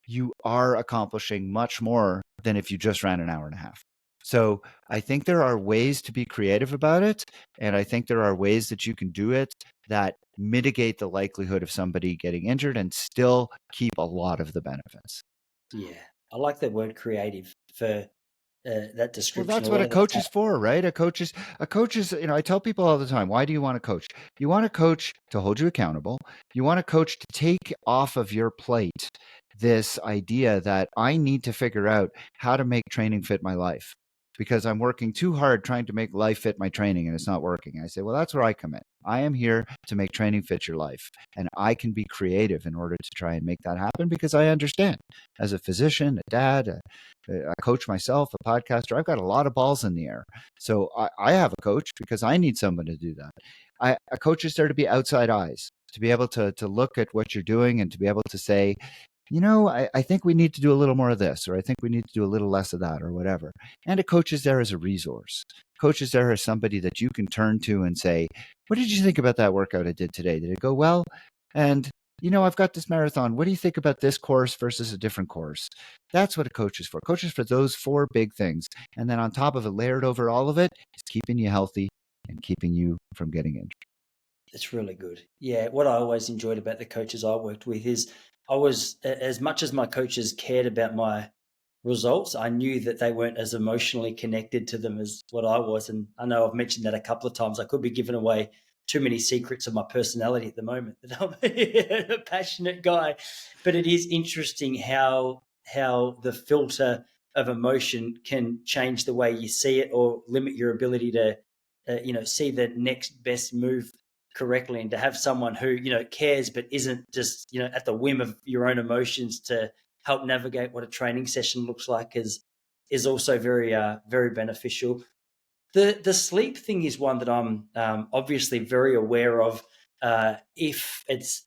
you are accomplishing much more than if you just ran an hour and a half. So I think there are ways to be creative about it. And I think there are ways that you can do it that mitigate the likelihood of somebody getting injured and still keep a lot of the benefits. Yeah, I like that word creative for that Well, description. that's A what lot a of the coach time, is for, right? A coach is, I tell people all the time, why do you want a coach? You want a coach to hold you accountable. You want a coach to take off of your plate this idea that I need to figure out how to make training fit my life, because I'm working too hard trying to make life fit my training and it's not working. I say, well, that's where I come in. I am here to make training fit your life, and I can be creative in order to try and make that happen, because I understand, as a physician, a dad, a coach myself, a podcaster, I've got a lot of balls in the air. So I have a coach because I need someone to do that. A coach is there to be outside eyes, to be able to look at what you're doing and to be able to say, I think we need to do a little more of this, or I think we need to do a little less of that, or whatever. And a coach is there as a resource. Coach is there as somebody that you can turn to and say, what did you think about that workout I did today? Did it go well? And I've got this marathon. What do you think about this course versus a different course? That's what a coach is for. Coach is for those 4 big things. And then on top of it, layered over all of it, is keeping you healthy and keeping you from getting injured. it's really good. Yeah, what I always enjoyed about the coaches I worked with is as much as my coaches cared about my results, I knew that they weren't as emotionally connected to them as what I was. And I know I've mentioned that a couple of times. I could be giving away too many secrets of my personality at the moment, that I'm a passionate guy. But it is interesting how the filter of emotion can change the way you see it, or limit your ability to see the next best move correctly. And to have someone who cares but isn't just at the whim of your own emotions to help navigate what a training session looks like is also very beneficial. The sleep thing is one that I'm obviously very aware of. If it's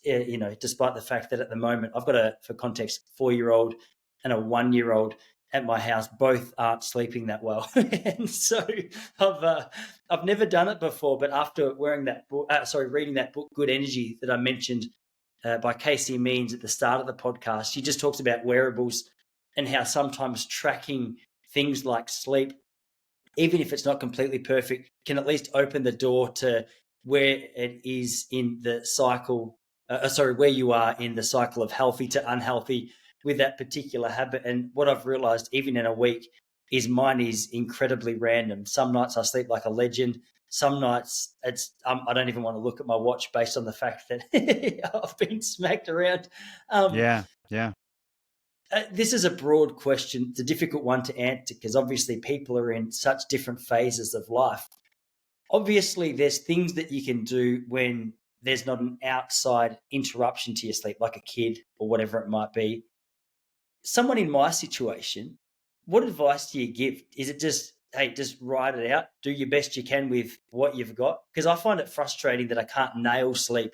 despite the fact that at the moment I've got for context, 4-year-old and a 1-year-old, at my house both aren't sleeping that well, and so I've never done it before. But after wearing that book, reading that book, Good Energy, that I mentioned by Casey Means at the start of the podcast, she just talks about wearables and how sometimes tracking things like sleep, even if it's not completely perfect, can at least open the door to where it is in the cycle. Where you are in the cycle of healthy to unhealthy with that particular habit. And what I've realized, even in a week, is mine is incredibly random. Some nights I sleep like a legend. Some nights I don't even want to look at my watch based on the fact that I've been smacked around. Yeah. Yeah. This is a broad question. It's a difficult one to answer because obviously people are in such different phases of life. Obviously, there's things that you can do when there's not an outside interruption to your sleep, like a kid or whatever it might be. Someone in my situation, what advice do you give? Is it just, hey, just ride it out, do your best you can with what you've got? Because I find it frustrating that I can't nail sleep.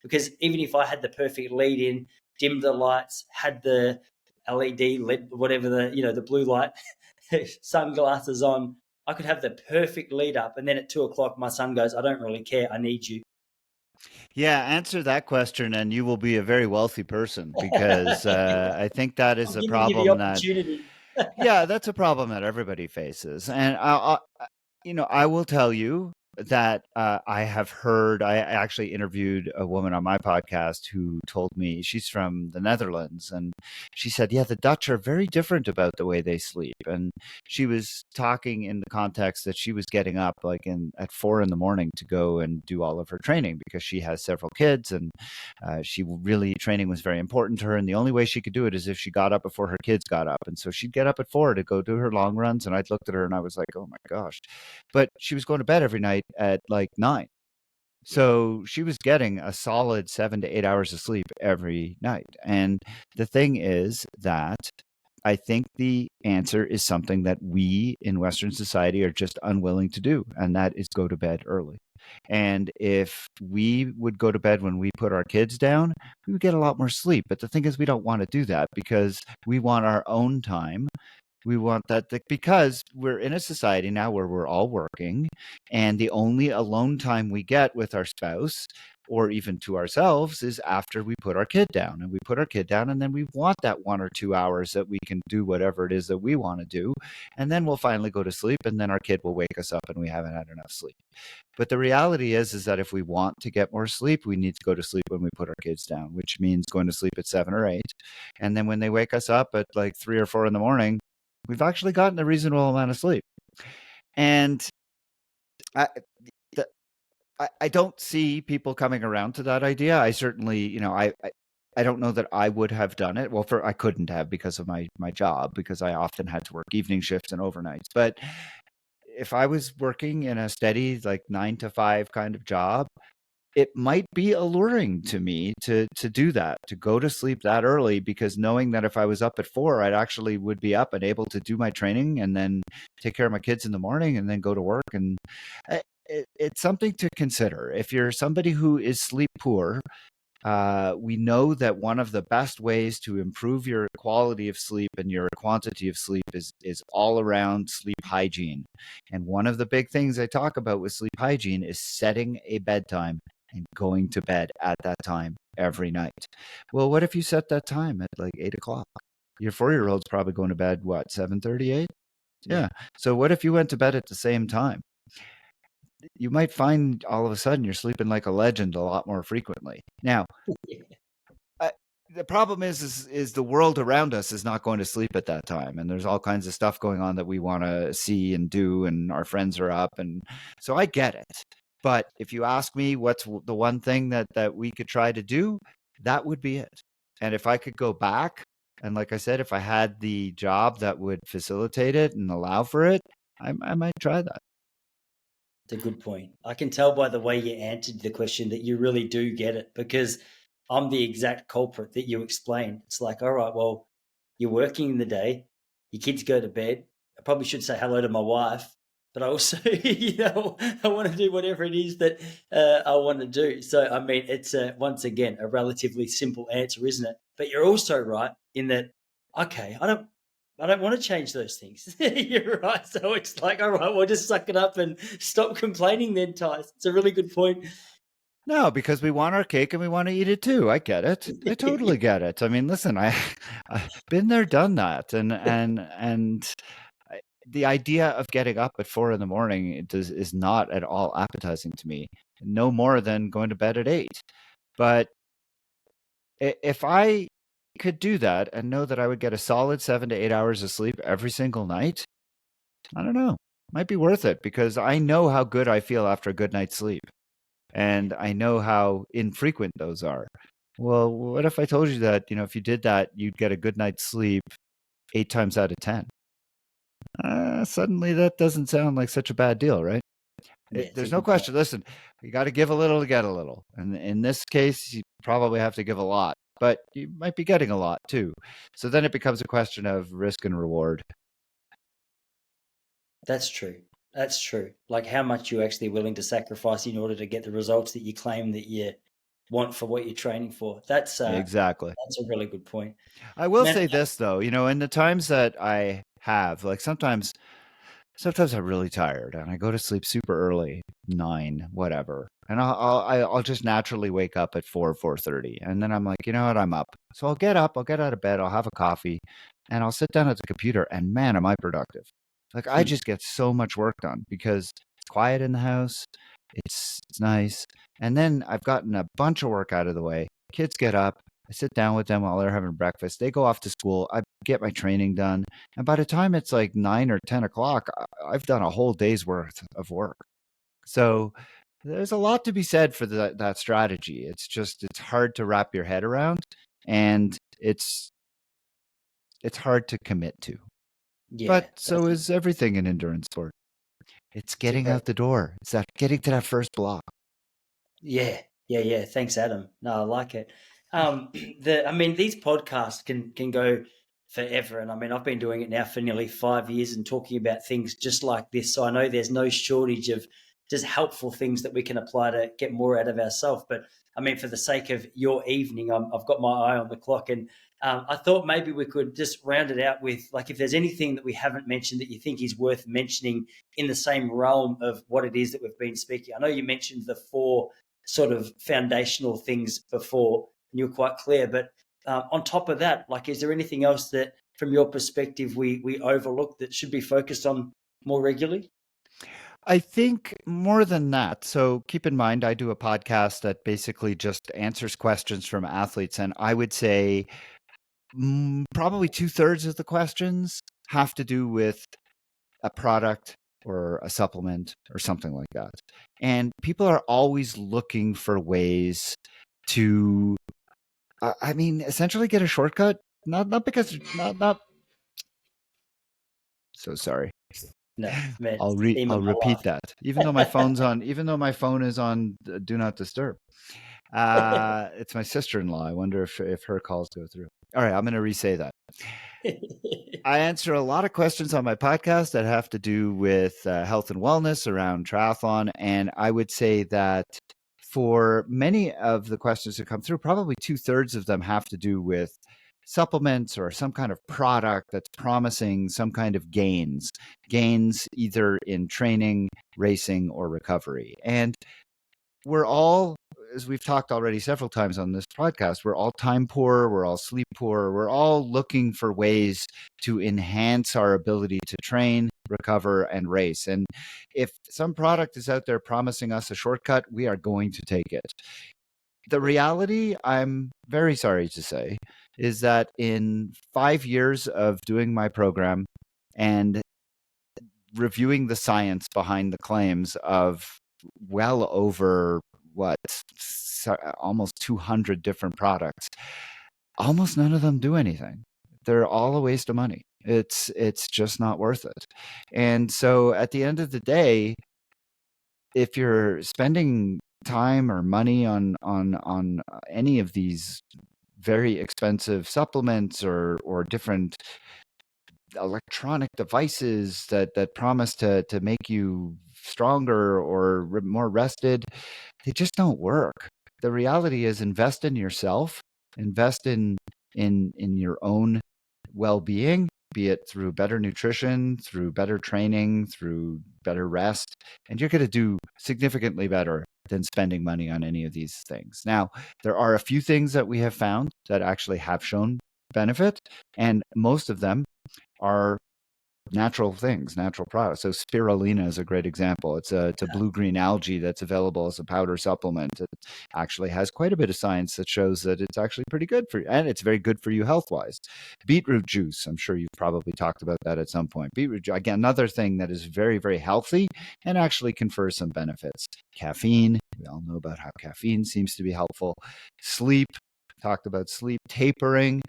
Because even if I had the perfect lead in, dimmed the lights, had the LED, whatever the blue light sunglasses on, I could have the perfect lead up. And then at 2 o'clock, my son goes, I don't really care. I need you. Yeah, answer that question and you will be a very wealthy person, because I think that is I'm a giving you the problem that, opportunity. yeah, that's a problem that everybody faces. And I will tell you that I have heard. I actually interviewed a woman on my podcast who told me, she's from the Netherlands, and she said, "Yeah, the Dutch are very different about the way they sleep." And she was talking in the context that she was getting up like at 4 in the morning to go and do all of her training because she has several kids, and she really, training was very important to her, and the only way she could do it is if she got up before her kids got up. And so she'd get up at 4 to go do her long runs, and I'd looked at her and I was like, oh my gosh. But she was going to bed every night at like 9. So she was getting a solid 7 to 8 hours of sleep every night. And the thing is that I think the answer is something that we in Western society are just unwilling to do, and that is go to bed early. And if we would go to bed when we put our kids down, we would get a lot more sleep. But the thing is, we don't want to do that because we want our own time. We want that because we're in a society now where we're all working, and the only alone time we get with our spouse or even to ourselves is after we put our kid down. And we put our kid down, and then we want that 1 or 2 hours that we can do whatever it is that we want to do. And then we'll finally go to sleep, and then our kid will wake us up and we haven't had enough sleep. But the reality is that if we want to get more sleep, we need to go to sleep when we put our kids down, which means going to sleep at 7 or 8. And then when they wake us up at like 3 or 4 in the morning, we've actually gotten a reasonable amount of sleep. And I, I don't see people coming around to that idea. I certainly, I don't know that I would have done it. Well, I couldn't have because of my job, because I often had to work evening shifts and overnights. But if I was working in a steady like 9 to 5 kind of job, it might be alluring to me to do that, to go to sleep that early, because knowing that if I was up at 4, I'd actually would be up and able to do my training and then take care of my kids in the morning and then go to work. And it's something to consider. If you're somebody who is sleep poor, we know that one of the best ways to improve your quality of sleep and your quantity of sleep is all around sleep hygiene. And one of the big things I talk about with sleep hygiene is setting a bedtime and going to bed at that time every night. Well, what if you set that time at like 8 o'clock? Your 4-year-old's probably going to bed, what, 7:38? Yeah. So what if you went to bed at the same time? You might find all of a sudden you're sleeping like a legend a lot more frequently. Now, the problem is the world around us is not going to sleep at that time, and there's all kinds of stuff going on that we want to see and do, and our friends are up, and so I get it. But if you ask me what's the one thing that we could try to do, that would be it. And if I could go back, and like I said, if I had the job that would facilitate it and allow for it, I might try that. It's a good point. I can tell by the way you answered the question that you really do get it, because I'm the exact culprit that you explained. It's like, all right, well, you're working in the day, your kids go to bed. I probably should say hello to my wife, but I also, I want to do whatever it is that I want to do. So, I mean, it's once again a relatively simple answer, isn't it? But you're also right in that, okay, I don't I don't want to change those things. You're right. So it's like, all right, we'll just suck it up and stop complaining then, Tice. It's a really good point. No, because we want our cake and we want to eat it too. I get it. I totally get it. I mean, listen, I've been there, done that, and the idea of getting up at 4 in the morning is not at all appetizing to me. No more than going to bed at 8. But if I could do that and know that I would get a solid 7 to 8 hours of sleep every single night, I don't know, might be worth it because I know how good I feel after a good night's sleep. And I know how infrequent those are. Well, what if I told you that, if you did that, you'd get a good night's sleep 8 times out of 10? Suddenly that doesn't sound like such a bad deal, right? Yeah, it's a There's no good point. question. Listen, you got to give a little to get a little. And in this case, you probably have to give a lot, but you might be getting a lot too. So then it becomes a question of risk and reward. That's true. That's true. Like how much you're actually willing to sacrifice in order to get the results that you claim that you want for what you're training for. Exactly. That's a really good point. I will Man, say this though, in the times that I have, like sometimes I'm really tired and I go to sleep super early, 9, whatever. And I'll just naturally wake up at 4:30. And then I'm like, you know what? I'm up. So I'll get up, I'll get out of bed, I'll have a coffee, and I'll sit down at the computer and man, am I productive. Like I just get so much work done because it's quiet in the house. It's nice. And then I've gotten a bunch of work out of the way. Kids get up. I sit down with them while they're having breakfast. They go off to school. I get my training done. And by the time it's like 9 or 10 o'clock, I've done a whole day's worth of work. So there's a lot to be said for that strategy. It's hard to wrap your head around, and it's hard to commit to. yeah, But so is everything in endurance sport. It's it's a getting great. out the door. It's that getting to that first block. Yeah, yeah. Thanks, Adam. No, I like it. I mean, these podcasts can go forever, and I mean, I've been doing it now for nearly 5 years and talking about things just like this. So I know there's no shortage of just helpful things that we can apply to get more out of ourselves. But I mean, for the sake of your evening, I've got my eye on the clock, and I thought maybe we could just round it out with like if there's anything that we haven't mentioned that you think is worth mentioning in the same realm of what it is that we've been speaking. I know you mentioned the four sort of foundational things before, and you're quite clear. But on top of that, like, is there anything else that, from your perspective, we overlook that should be focused on more regularly? I think more than that. So keep in mind, I do a podcast that basically just answers questions from athletes. And I would say probably 2/3 of the questions have to do with a product or a supplement or something like that. And people are always looking for ways to, I mean, essentially get a shortcut. Not because, not, so sorry. No, man, it's the theme of I'll my repeat life. that. Even though my phone is on do not disturb. It's my sister-in-law. I wonder if her calls go through. All right, I'm going to re-say that. I answer a lot of questions on my podcast that have to do with health and wellness around triathlon. And I would say that for many of the questions that come through, probably 2/3 of them have to do with supplements or some kind of product that's promising some kind of gains either in training, racing, or recovery. And we're all, as we've talked already several times on this podcast, we're all time poor, we're all sleep poor, we're all looking for ways to enhance our ability to train, recover, and race. And if some product is out there promising us a shortcut, we are going to take it. The reality, I'm very sorry to say, is that in 5 years of doing my program and reviewing the science behind the claims of well over almost 200 different products, almost none of them do anything. They're all a waste of money. It's just not worth it. And so at the end of the day, if you're spending time or money on any of these very expensive supplements or different electronic devices that promise to make you stronger or more rested, they just don't work. The reality is invest in yourself, invest in your own well-being, be it through better nutrition, through better training, through better rest, and you're going to do significantly better than spending money on any of these things. Now, there are a few things that we have found that actually have shown benefit, and most of them are natural things, natural products. So spirulina is a great example. It's a blue-green algae that's available as a powder supplement. It actually has quite a bit of science that shows that it's actually pretty good for you, and it's very good for you health-wise. Beetroot juice, I'm sure you've probably talked about that at some point. Beetroot, again, another thing that is very, very healthy and actually confers some benefits. Caffeine, we all know about how caffeine seems to be helpful. Sleep, talked about sleep. Tapering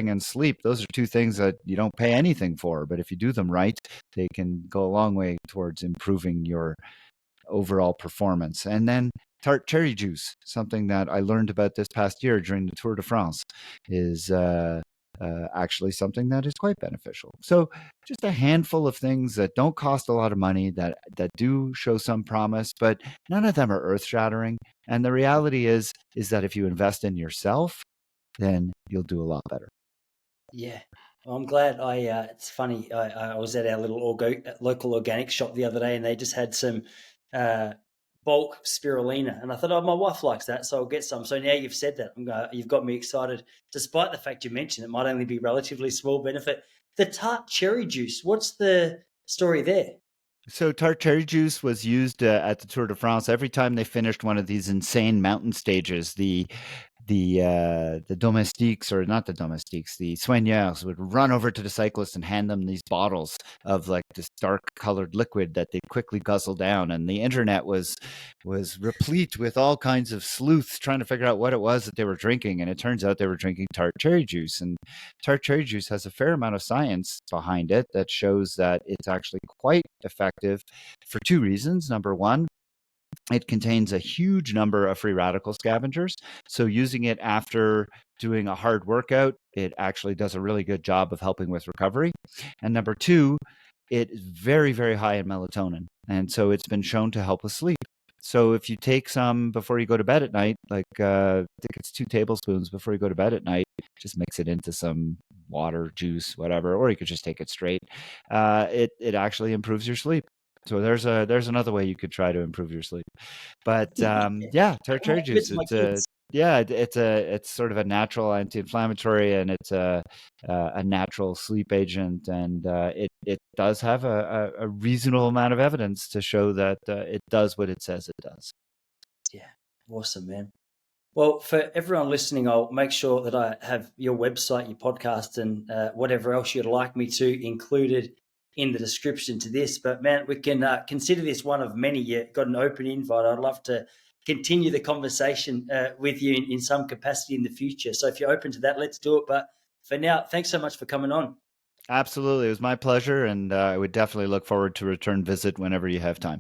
and sleep, those are two things that you don't pay anything for, but if you do them right, they can go a long way towards improving your overall performance. And then tart cherry juice, something that I learned about this past year during the Tour de France, is actually something that is quite beneficial. So just a handful of things that don't cost a lot of money, that do show some promise, but none of them are earth shattering. And the reality is that if you invest in yourself, then you'll do a lot better. Yeah. Well, I'm glad it's funny. I was at our little local organic shop the other day and they just had some uh, bulk spirulina. And I thought, oh, my wife likes that, so I'll get some. So now you've said that, you've got me excited, despite the fact you mentioned it might only be relatively small benefit. The tart cherry juice, what's the story there? So tart cherry juice was used at the Tour de France every time they finished one of these insane mountain stages. The domestiques, or not the domestiques, the soigneurs would run over to the cyclists and hand them these bottles of like this dark colored liquid that they quickly guzzle down. And the internet was replete with all kinds of sleuths trying to figure out what it was that they were drinking. And it turns out they were drinking tart cherry juice. And tart cherry juice has a fair amount of science behind it that shows that it's actually quite effective for two reasons. Number one, it contains a huge number of free radical scavengers. So using it after doing a hard workout, it actually does a really good job of helping with recovery. And number two, it is very, very high in melatonin. And so it's been shown to help with sleep. So if you take some before you go to bed at night, like I think it's 2 tablespoons before you go to bed at night, just mix it into some water, juice, whatever, or you could just take it straight. It actually improves your sleep. So there's another way you could try to improve your sleep. But yeah, tart I might cherry give it juice. to my It's a kids. yeah, it's sort of a natural anti-inflammatory, and it's a natural sleep agent, and it does have a reasonable amount of evidence to show that it does what it says it does. Yeah. Awesome, man. Well, for everyone listening, I'll make sure that I have your website, your podcast, and whatever else you'd like me to included in the description to this. But man, we can consider this one of many. You got an open invite. I'd love to continue the conversation with you in some capacity in the future. So if you're open to that, let's do it. But for now, thanks so much for coming on. Absolutely, it was my pleasure, and I would definitely look forward to a return visit whenever you have time.